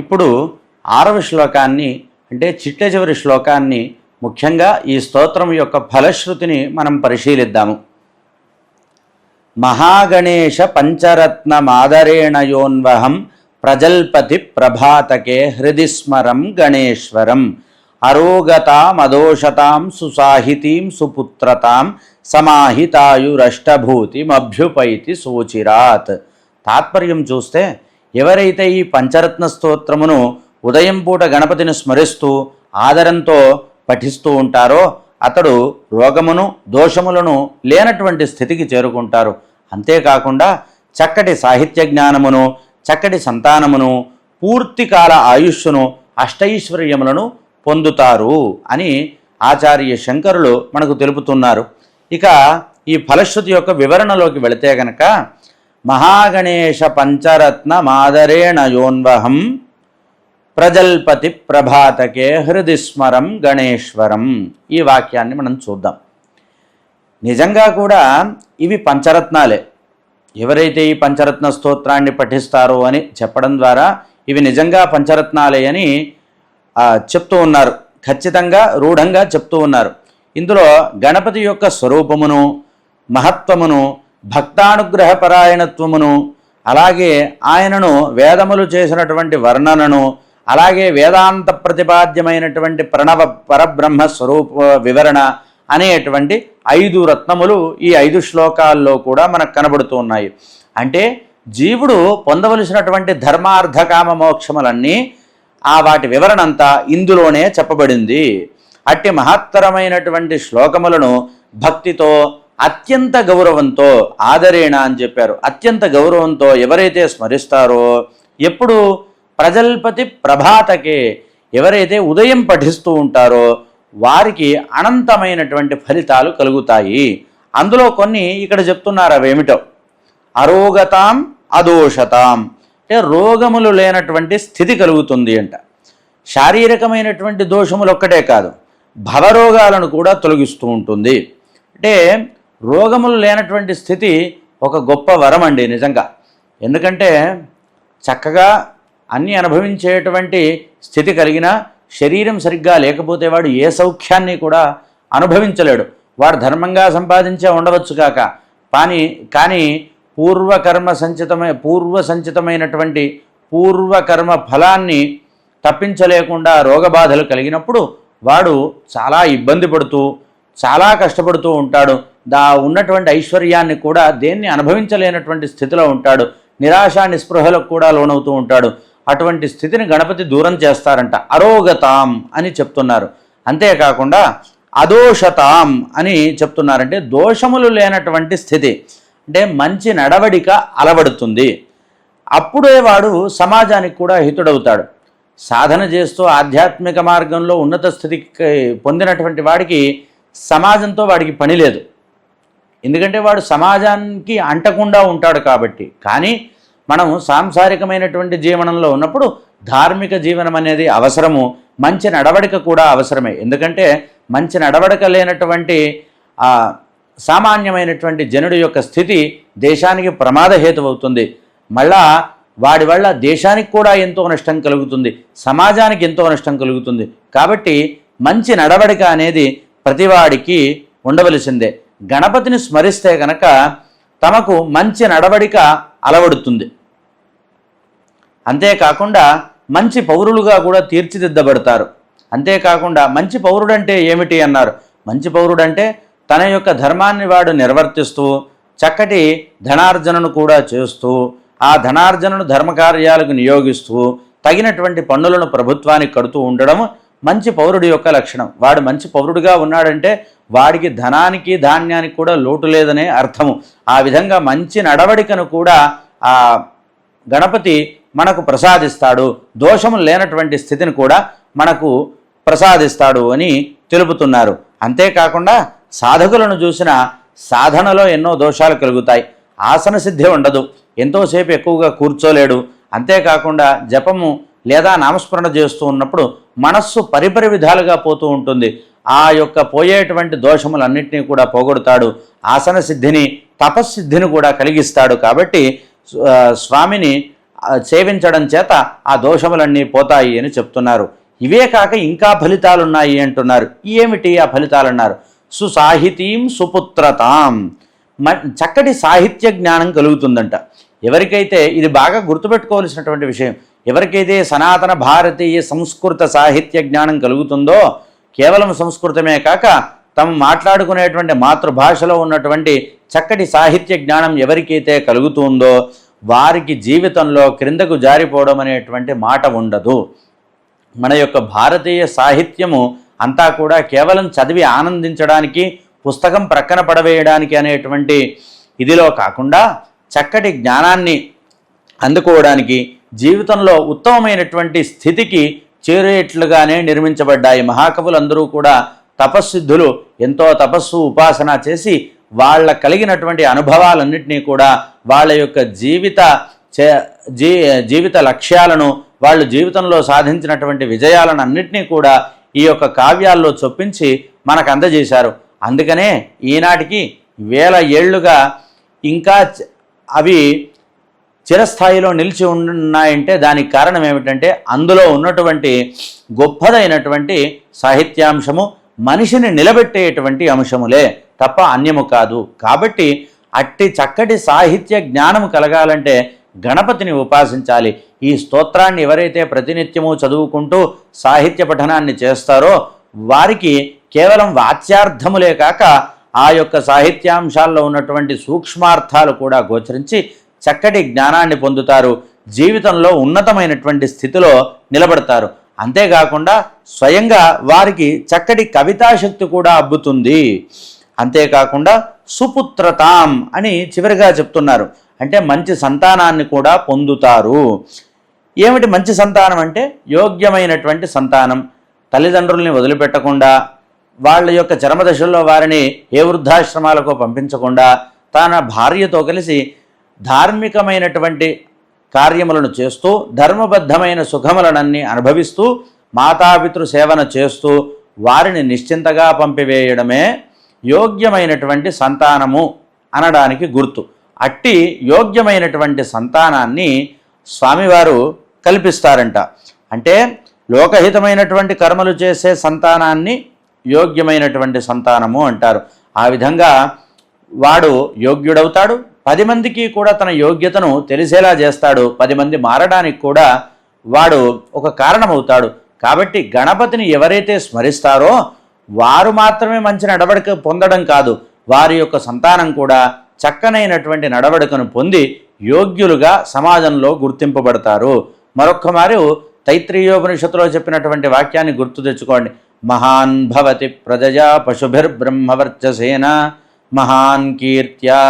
ఇప్పుడు 6వ శ్లోకాన్ని అంటే చిట్ట చివరి శ్లోకాన్ని ముఖ్యంగా ఈ స్తోత్రం యొక్క ఫలశ్రుతిని మనం పరిశీలిద్దాము. మహాగణేశ పంచరత్నమాదరేణ యోన్వహం ప్రజల్పతి ప్రభాతకే హృది స్మరం గణేశ్వరం అరోగతామదోషతాం సుసాహితీం సుపుత్రతాం సమాహితాయురష్టభూతిమభ్యుపైతి సోచిరాత్. తాత్పర్యం చూస్తే ఎవరైతే ఈ పంచరత్న స్తోత్రమును ఉదయం పూట గణపతిని స్మరిస్తూ ఆదరంతో పఠిస్తూ ఉంటారో అతడు రోగమును దోషములను లేనటువంటి స్థితికి చేరుకుంటారు. అంతేకాకుండా చక్కటి సాహిత్య జ్ఞానమును చక్కటి సంతానమును పూర్తికాల ఆయుష్ను అష్టైశ్వర్యములను పొందుతారు అని ఆచార్య శంకరులు మనకు తెలుపుతున్నారు. ఇక ఈ ఫలశ్రుతి యొక్క వివరణలోకి వెళితే గనక మహాగణేశ పంచరత్న మాదరేణ యోన్వహం ప్రజల్పతి ప్రభాతకే హృది స్మరం గణేశ్వరం. ఈ వాక్యాన్ని మనం చూద్దాం. నిజంగా కూడా ఇవి పంచరత్నాలే. ఎవరైతే ఈ పంచరత్న స్తోత్రాన్ని పఠిస్తారో అని చెప్పడం ద్వారా ఇవి నిజంగా పంచరత్నాలే అని చెప్తూ ఉన్నారు. ఖచ్చితంగా రూఢంగా చెప్తూ ఉన్నారు. ఇందులో గణపతి యొక్క స్వరూపమును మహత్వమును భక్తానుగ్రహ పరాయణత్వమును అలాగే ఆయనను వేదములు చేసినటువంటి వర్ణనను అలాగే వేదాంత ప్రతిపాద్యమైనటువంటి ప్రణవ పరబ్రహ్మ స్వరూప వివరణ అనేటువంటి 5 రత్నములు ఈ 5 శ్లోకాల్లో కూడా మనకు కనబడుతూ ఉన్నాయి. అంటే జీవుడు పొందవలసినటువంటి ధర్మార్థ కామ మోక్షములన్నీ వాటి వివరణ అంతా ఇందులోనే చెప్పబడింది. అట్టి మహత్తరమైనటువంటి శ్లోకములను భక్తితో అత్యంత గౌరవంతో ఆదరేణ అని చెప్పారు. అత్యంత గౌరవంతో ఎవరైతే స్మరిస్తారో ఎప్పుడు ప్రజల్పతి ప్రభాతకే ఎవరైతే ఉదయం పఠిస్తూ ఉంటారో వారికి అనంతమైనటువంటి ఫలితాలు కలుగుతాయి. అందులో కొన్ని ఇక్కడ చెప్తున్నారు. అవేమిటో అరోగతాం అదోషతాం అంటే రోగములు లేనటువంటి స్థితి కలుగుతుంది అంట. శారీరకమైనటువంటి దోషములు ఒక్కటే కాదు భవరోగాలను కూడా తొలగిస్తూ ఉంటుంది. అంటే రోగములు లేనటువంటి స్థితి ఒక గొప్ప వరం అండి నిజంగా. ఎందుకంటే చక్కగా అన్నీ అనుభవించేటువంటి స్థితి కలిగిన శరీరం సరిగ్గా లేకపోతే వాడు ఏ సౌఖ్యాన్ని కూడా అనుభవించలేడు. వాడు ధర్మంగా సంపాదించే ఉండవచ్చు కాక కానీ పూర్వసంచితమైనటువంటి పూర్వకర్మ ఫలాన్ని తప్పించలేకుండా రోగబాధలు కలిగినప్పుడు వాడు చాలా ఇబ్బంది పడుతూ చాలా కష్టపడుతూ ఉంటాడు. ఉన్నటువంటి ఐశ్వర్యాన్ని కూడా దేన్ని అనుభవించలేనటువంటి స్థితిలో ఉంటాడు. నిరాశ నిస్పృహలకు కూడా లోనవుతూ ఉంటాడు. అటువంటి స్థితిని గణపతి దూరం చేస్తారంట. అరోగతాం అని చెప్తున్నారు. అంతేకాకుండా అదోషతాం అని చెప్తున్నారంటే దోషములు లేనటువంటి స్థితి అంటే మంచి నడవడిక అలవడుతుంది. అప్పుడే వాడు సమాజానికి కూడా హితుడవుతాడు. సాధన చేస్తూ ఆధ్యాత్మిక మార్గంలో ఉన్నత స్థితికి పొందినటువంటి వాడికి సమాజంతో వాడికి పని లేదు. ఎందుకంటే వాడు సమాజానికి అంటకుండా ఉంటాడు కాబట్టి. కానీ మనం సాంసారికమైనటువంటి జీవనంలో ఉన్నప్పుడు ధార్మిక జీవనం అనేది అవసరము. మంచి నడవడిక కూడా అవసరమే. ఎందుకంటే మంచి నడవడిక లేనటువంటి సామాన్యమైనటువంటి జనుడి యొక్క స్థితి దేశానికి ప్రమాదహేతువవుతుంది. మళ్ళా వాడి వల్ల దేశానికి కూడా ఎంతో నష్టం కలుగుతుంది, సమాజానికి ఎంతో నష్టం కలుగుతుంది. కాబట్టి మంచి నడవడిక అనేది ప్రతివాడికి ఉండవలసిందే. గణపతిని స్మరిస్తే కనుక తమకు మంచి నడవడిక అలవడుతుంది. అంతేకాకుండా మంచి పౌరులుగా కూడా తీర్చిదిద్దబడతారు. అంతేకాకుండా మంచి పౌరుడంటే ఏమిటి అన్నారు. మంచి పౌరుడంటే తన యొక్క ధర్మాన్ని వాడు నిర్వర్తిస్తూ చక్కటి ధనార్జనను కూడా చేస్తూ ఆ ధనార్జనను ధర్మకార్యాలకు నియోగిస్తూ తగినటువంటి పన్నులను ప్రభుత్వానికి కడుతూ ఉండడం మంచి పౌరుడి యొక్క లక్షణం. వాడు మంచి పౌరుడిగా ఉన్నాడంటే వాడికి ధనానికి ధాన్యానికి కూడా లోటు లేదనే అర్థము. ఆ విధంగా మంచి నడవడికను కూడా ఆ గణపతి మనకు ప్రసాదిస్తాడు. దోషము లేనటువంటి స్థితిని కూడా మనకు ప్రసాదిస్తాడు అని తెలుపుతున్నారు. అంతేకాకుండా సాధకులను చూసిన సాధనలో ఎన్నో దోషాలు కలుగుతాయి. ఆసన సిద్ధి ఉండదు, ఎంతోసేపు ఎక్కువగా కూర్చోలేడు. అంతేకాకుండా జపము లేదా నామస్మరణ చేస్తూ ఉన్నప్పుడు మనస్సు పరిపరి విధాలుగా పోతూ ఉంటుంది. ఆ యొక్క పోయేటువంటి దోషములన్నింటినీ కూడా పోగొడతాడు. ఆసన సిద్ధిని తపస్సిద్ధిని కూడా కలిగిస్తాడు. కాబట్టి స్వామిని సేవించడం చేత ఆ దోషములన్నీ పోతాయి అని చెప్తున్నారు. ఇవే కాక ఇంకా ఫలితాలున్నాయి అంటున్నారు. ఏమిటి ఆ ఫలితాలన్నారు? సుసాహితీం సుపుత్రతాం, చక్కటి సాహిత్య జ్ఞానం కలుగుతుందంట. ఎవరికైతే, ఇది బాగా గుర్తుపెట్టుకోవాల్సినటువంటి విషయం, ఎవరికైతే సనాతన భారతీయ సంస్కృత సాహిత్య జ్ఞానం కలుగుతుందో, కేవలం సంస్కృతమే కాక తమ మాట్లాడుకునేటువంటి మాతృభాషలో ఉన్నటువంటి చక్కటి సాహిత్య జ్ఞానం ఎవరికైతే కలుగుతుందో వారికి జీవితంలో క్రిందకు జారిపోవడం అనేటువంటి మాట ఉండదు. మన యొక్క భారతీయ సాహిత్యము అంతా కూడా కేవలం చదివి ఆనందించడానికి, పుస్తకం ప్రక్కన పడవేయడానికి అనేటువంటి ఇదిలో కాకుండా చక్కటి జ్ఞానాన్ని అందుకోవడానికి, జీవితంలో ఉత్తమమైనటువంటి స్థితికి చేరేట్లుగానే నిర్మించబడ్డాయి. మహాకవులందరూ కూడా తపస్సిద్ధులు, ఎంతో తపస్సు ఉపాసన చేసి వాళ్ళ కలిగినటువంటి అనుభవాలన్నింటినీ కూడా వాళ్ళ యొక్క జీవిత లక్ష్యాలను, వాళ్ళు జీవితంలో సాధించినటువంటి విజయాలను అన్నింటినీ కూడా ఈ యొక్క కావ్యాల్లో చొప్పించి మనకు అందజేశారు. అందుకనే ఈనాటికి వేల ఏళ్లుగా ఇంకా అవి చిరస్థాయిలో నిలిచి ఉన్నాయంటే దానికి కారణం ఏమిటంటే అందులో ఉన్నటువంటి గొప్పదైనటువంటి సాహిత్యాంశము మనిషిని నిలబెట్టేటువంటి అంశములే తప్ప అన్యము కాదు. కాబట్టి అట్టి చక్కటి సాహిత్య జ్ఞానం కలగాలంటే గణపతిని ఉపాసించాలి. ఈ స్తోత్రాన్ని ఎవరైతే ప్రతినిత్యము చదువుకుంటూ సాహిత్య పఠనాన్ని చేస్తారో వారికి కేవలం వాచ్యార్థములే కాక ఆ యొక్క సాహిత్యాంశాల్లో ఉన్నటువంటి సూక్ష్మార్థాలు కూడా గోచరించి చక్కటి జ్ఞానాన్ని పొందుతారు. జీవితంలో ఉన్నతమైనటువంటి స్థితిలో నిలబడతారు. అంతేకాకుండా స్వయంగా వారికి చక్కటి కవితాశక్తి కూడా అబ్బుతుంది. అంతేకాకుండా సుపుత్రతాం అని చివరిగా చెప్తున్నారు. అంటే మంచి సంతానాన్ని కూడా పొందుతారు. ఏమిటి మంచి సంతానం అంటే? యోగ్యమైనటువంటి సంతానం, తల్లిదండ్రుల్ని వదిలిపెట్టకుండా, వాళ్ళ యొక్క చరమదశల్లో వారిని ఏ వృద్ధాశ్రమాలకు పంపించకుండా తన భార్యతో కలిసి ధార్మికమైనటువంటి కార్యములను చేస్తూ, ధర్మబద్ధమైన సుఖములనన్నీ అనుభవిస్తూ, మాతాపితృ సేవన చేస్తూ వారిని నిశ్చింతగా పంపివేయడమే యోగ్యమైనటువంటి సంతానము అనడానికి గుర్తు. అట్టి యోగ్యమైనటువంటి సంతానాన్ని స్వామివారు కల్పిస్తారంట. అంటే లోకహితమైనటువంటి కర్మలు చేసే సంతానాన్ని యోగ్యమైనటువంటి సంతానము అంటారు. ఆ విధంగా వాడు యోగ్యుడవుతాడు. 10 మందికి కూడా తన యోగ్యతను తెలిసేలా చేస్తాడు. 10 మంది మారడానికి కూడా వాడు ఒక కారణమవుతాడు. కాబట్టి గణపతిని ఎవరైతే స్మరిస్తారో వారు మాత్రమే మంచి నడవడిక పొందడం కాదు, వారి యొక్క సంతానం కూడా చక్కనైనటువంటి నడవడికను పొంది యోగ్యులుగా సమాజంలో గుర్తింపబడతారు. మరొక్క మారు తైత్రీయోపనిషత్తులో చెప్పినటువంటి వాక్యాన్ని గుర్తు తెచ్చుకోండి. మహాన్ భవతి ప్రజయా పశుభిర్బ్రహ్మవర్చసేన మహాన్ కీర్త్యా.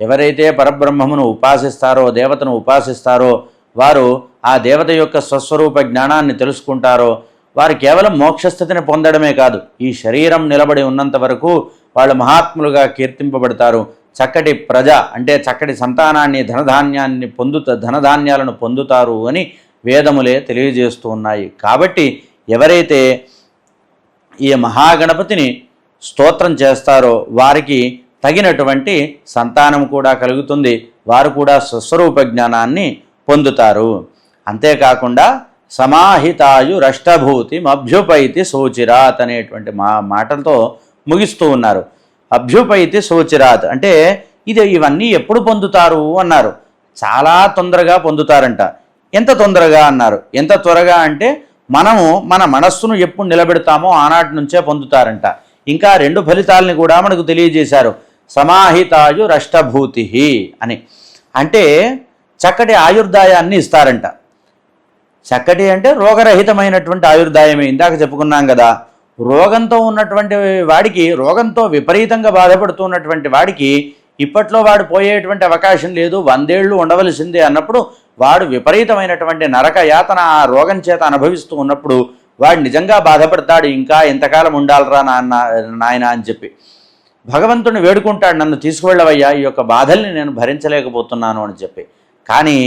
ఎవరైతే పరబ్రహ్మమును ఉపాసిస్తారో, దేవతను ఉపాసిస్తారో, వారు ఆ దేవత యొక్క స్వస్వరూప జ్ఞానాన్ని తెలుసుకుంటారో వారు కేవలం మోక్షస్థితిని పొందడమే కాదు, ఈ శరీరం నిలబడి ఉన్నంత వరకు వాళ్ళు మహాత్ములుగా కీర్తింపబడతారు. చక్కటి ప్రజ అంటే చక్కటి సంతానాన్ని, ధనధాన్యాలను పొందుతారు అని వేదములే తెలియజేస్తూ ఉన్నాయి. కాబట్టి ఎవరైతే ఈ మహాగణపతిని స్తోత్రం చేస్తారో వారికి తగినటువంటి సంతానం కూడా కలుగుతుంది. వారు కూడా స్వస్వరూప జ్ఞానాన్ని పొందుతారు. అంతేకాకుండా సమాహితాయు రష్టభూతి అభ్యుపైతి శోచిరాత్ అనేటువంటి మాటలతో ముగిస్తూ ఉన్నారు. అభ్యుపైతి శోచిరాత్ అంటే ఇవన్నీ ఎప్పుడు పొందుతారు అన్నారు. చాలా తొందరగా పొందుతారంట. ఎంత తొందరగా అన్నారు? ఎంత త్వరగా అంటే మనము మన మనస్సును ఎప్పుడు నిలబెడతామో ఆనాటి నుంచే పొందుతారంట. ఇంకా 2 ఫలితాలని కూడా మనకు తెలియజేశారు. సమాహితాయు రష్టభూతి అని అంటే చక్కటి ఆయుర్దాయాన్ని ఇస్తారంట. చక్కటి అంటే రోగరహితమైనటువంటి ఆయుర్దాయమే. ఇందాక చెప్పుకున్నాం కదా, రోగంతో ఉన్నటువంటి వాడికి, రోగంతో విపరీతంగా బాధపడుతున్నటువంటి వాడికి ఇప్పట్లో వాడు పోయేటువంటి అవకాశం లేదు, 100 ఏళ్ళు ఉండవలసిందే అన్నప్పుడు వాడు విపరీతమైనటువంటి నరక యాతన ఆ రోగం చేత అనుభవిస్తూ ఉన్నప్పుడు వాడు నిజంగా బాధపడతాడు. ఇంకా ఎంతకాలం ఉండాలరా నాయన అని చెప్పి భగవంతుడిని వేడుకుంటాడు, నన్ను తీసుకువెళ్ళవయ్యా, ఈ యొక్క బాధల్ని నేను భరించలేకపోతున్నాను అని చెప్పి. కానీ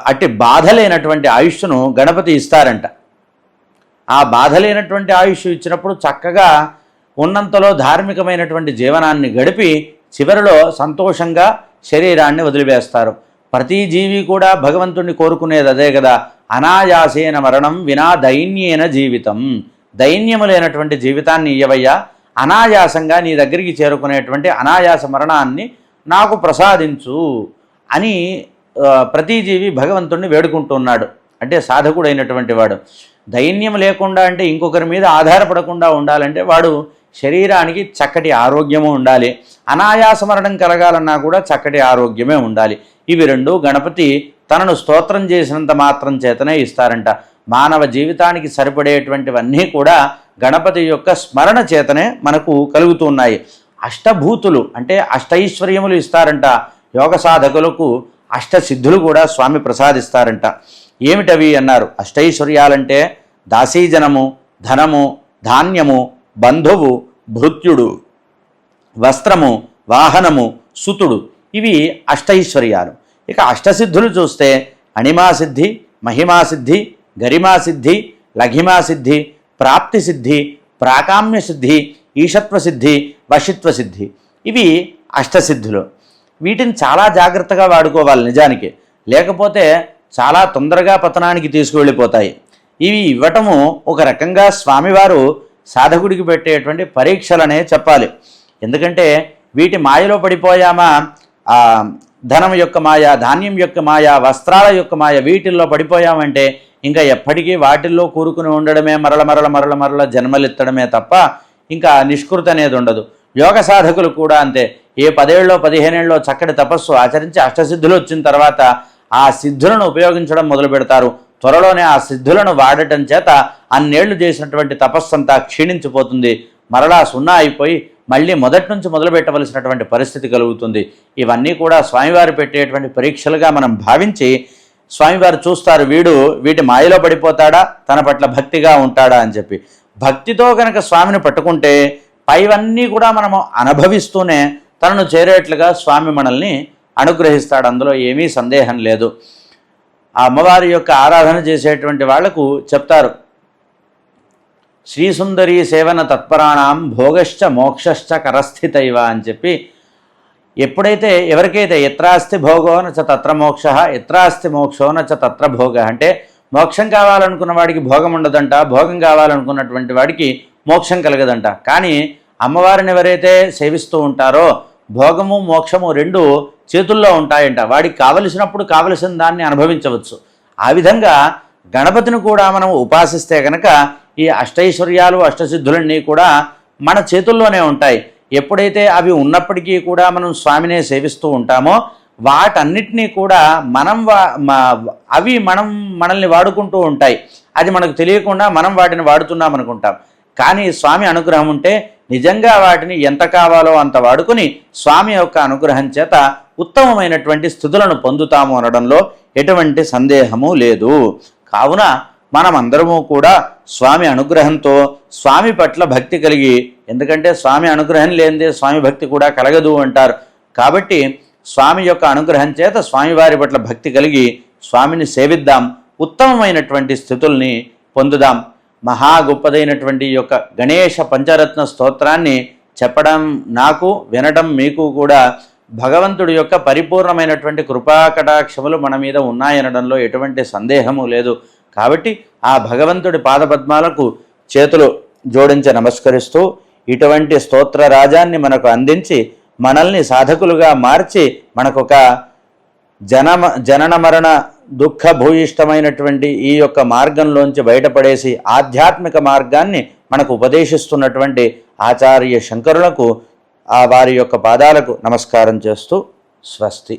అట్టి బాధ లేనటువంటి ఆయుష్ను గణపతి ఇస్తారంట. ఆ బాధ లేనటువంటి ఆయుష్ ఇచ్చినప్పుడు చక్కగా ఉన్నంతలో ధార్మికమైనటువంటి జీవనాన్ని గడిపి చివరిలో సంతోషంగా శరీరాన్ని వదిలివేస్తారు. ప్రతి జీవి కూడా భగవంతుణ్ణి కోరుకునేది అదే కదా. అనాయాసేన మరణం వినా దైన్యేన జీవితం. దైన్యము లేనటువంటి జీవితాన్ని ఇయ్యవయ్యా, అనాయాసంగా నీ దగ్గరికి చేరుకునేటువంటి అనాయాస మరణాన్ని నాకు ప్రసాదించు అని ప్రతి జీవి భగవంతుణ్ణి వేడుకుంటున్నాడు. అంటే సాధకుడైనటువంటి వాడు దైన్యం లేకుండా, అంటే ఇంకొకరి మీద ఆధారపడకుండా ఉండాలంటే వాడు శరీరానికి చక్కటి ఆరోగ్యము ఉండాలి, అనాయాస మరణం కలగాలన్నా కూడా చక్కటి ఆరోగ్యమే ఉండాలి. ఇవి రెండు గణపతి తనను స్తోత్రం చేసినంత మాత్రం చేతనే ఇస్తారంట. మానవ జీవితానికి సరిపడేటువంటివన్నీ కూడా గణపతి యొక్క స్మరణ చేతనే మనకు కలుగుతున్నాయి. అష్టభూతులు అంటే అష్టైశ్వర్యములు ఇస్తారంట. యోగ సాధకులకు అష్టసిద్ధులు కూడా స్వామి ప్రసాదిస్తారంట. ఏమిటవి అన్నారు. అష్టైశ్వర్యాలంటే దాసీజనము, ధనము, ధాన్యము, బంధువు, భృత్యుడు, వస్త్రము, వాహనము, సుతుడు, ఇవి అష్టైశ్వర్యాలు. ఇక అష్టసిద్ధులు చూస్తే అణిమాసిద్ధి, మహిమాసిద్ధి, గరిమాసిద్ధి, లఘిమాసిద్ధి, ప్రాప్తిసిద్ధి, ప్రాకామ్యసిద్ధి, ఈషత్వసిద్ధి, వశిత్వసిద్ధి, ఇవి అష్టసిద్ధులు. వీటిని చాలా జాగ్రత్తగా వాడుకోవాలి నిజానికి, లేకపోతే చాలా తొందరగా పతనానికి తీసుకువెళ్ళిపోతాయి. ఇవి ఇవ్వటము ఒక రకంగా స్వామివారు సాధకుడికి పెట్టేటువంటి పరీక్షలనే చెప్పాలి. ఎందుకంటే వీటి మాయలో పడిపోయామా, ధనం యొక్క మాయ, ధాన్యం యొక్క మాయ, వస్త్రాల యొక్క మాయ, వీటిల్లో పడిపోయామంటే ఇంకా ఎప్పటికీ వాటిల్లో కూరుకుని ఉండడమే, మరల జన్మలెత్తడమే తప్ప ఇంకా నిష్కృతి అనేది ఉండదు. యోగ సాధకులు కూడా అంతే. ఏ 10 ఏళ్ళో 15 ఏళ్ళలో చక్కటి తపస్సు ఆచరించి అష్టసిద్ధులు వచ్చిన తర్వాత ఆ సిద్ధులను ఉపయోగించడం మొదలు పెడతారు. త్వరలోనే ఆ సిద్ధులను వాడటం చేత అన్నేళ్లు చేసినటువంటి తపస్సు అంతా క్షీణించిపోతుంది, మరలా సున్నా అయిపోయి మళ్ళీ మొదటి నుంచి మొదలు పెట్టవలసినటువంటి పరిస్థితి కలుగుతుంది. ఇవన్నీ కూడా స్వామివారు పెట్టేటువంటి పరీక్షలుగా మనం భావించి స్వామివారు చూస్తారు, వీటి మాయలో పడిపోతాడా, తన పట్ల భక్తిగా ఉంటాడా అని చెప్పి. భక్తితో కనుక స్వామిని పట్టుకుంటే పైవన్నీ కూడా మనము అనుభవిస్తూనే తనను చేరేట్లుగా స్వామి మనల్ని అనుగ్రహిస్తాడు. అందులో ఏమీ సందేహం లేదు. ఆ అమ్మవారి యొక్క ఆరాధన చేసేటువంటి వాళ్లకు చెప్తారు, శ్రీసుందరీ సేవన తత్పరాణం భోగశ్చ మోక్షశ్చ కరస్థితైవ అని చెప్పి. ఎప్పుడైతే ఎవరికైతే ఎత్రాస్తి భోగో నచ తత్ర మోక్ష, ఎత్రాస్తి మోక్షో నచ తత్ర భోగ, అంటే మోక్షం కావాలనుకున్న వాడికి భోగం ఉండదంట, భోగం కావాలనుకున్నటువంటి వాడికి మోక్షం కలగదంట. కానీ అమ్మవారిని ఎవరైతే సేవిస్తూ ఉంటారో భోగము మోక్షము రెండు చేతుల్లో ఉంటాయంట. వాడికి కావలసినప్పుడు కావలసిన దాన్ని అనుభవించవచ్చు. ఆ విధంగా గణపతిని కూడా మనం ఉపాసిస్తే కనుక ఈ అష్టైశ్వర్యాలు అష్టసిద్ధులన్నీ కూడా మన చేతుల్లోనే ఉంటాయి. ఎప్పుడైతే అవి ఉన్నప్పటికీ కూడా మనం స్వామినే సేవిస్తూ ఉంటామో వాటన్నిటినీ కూడా అవి మనల్ని వాడుకుంటూ ఉంటాయి. అది మనకు తెలియకుండా మనం వాటిని వాడుతున్నాం అనుకుంటాం. కానీ స్వామి అనుగ్రహం ఉంటే నిజంగా వాటిని ఎంత కావాలో అంత వాడుకుని స్వామి యొక్క అనుగ్రహం చేత ఉత్తమమైనటువంటి స్థితులను పొందుతాము అనడంలో ఎటువంటి సందేహము లేదు. కావున మనమందరము కూడా స్వామి అనుగ్రహంతో స్వామి పట్ల భక్తి కలిగి, ఎందుకంటే స్వామి అనుగ్రహం లేనిదే స్వామి భక్తి కూడా కలగదు అంటారు. కాబట్టి స్వామి యొక్క అనుగ్రహం చేత స్వామివారి పట్ల భక్తి కలిగి స్వామిని సేవిద్దాం, ఉత్తమమైనటువంటి స్థితుల్ని పొందుదాం. మహా గొప్పదైనటువంటి యొక్క గణేశ పంచరత్న స్తోత్రాన్ని చెప్పడం నాకు, వినడం మీకు కూడా భగవంతుడి యొక్క పరిపూర్ణమైనటువంటి కృపాకటాక్షములు మన మీద ఉన్నాయనడంలో ఎటువంటి సందేహము లేదు. కాబట్టి ఆ భగవంతుడి పాదపద్మాలకు చేతులు జోడించి నమస్కరిస్తూ ఇటువంటి స్తోత్ర రాజాన్ని మనకు అందించి మనల్ని సాధకులుగా మార్చి మనకొక జనన మరణ దుఃఖభూయిష్టమైనటువంటి ఈ యొక్క మార్గంలోంచి బయటపడేసి ఆధ్యాత్మిక మార్గాన్ని మనకు ఉపదేశిస్తున్నటువంటి ఆచార్య శంకరులకు వారి యొక్క పాదాలకు నమస్కారం చేస్తూ స్వస్తి.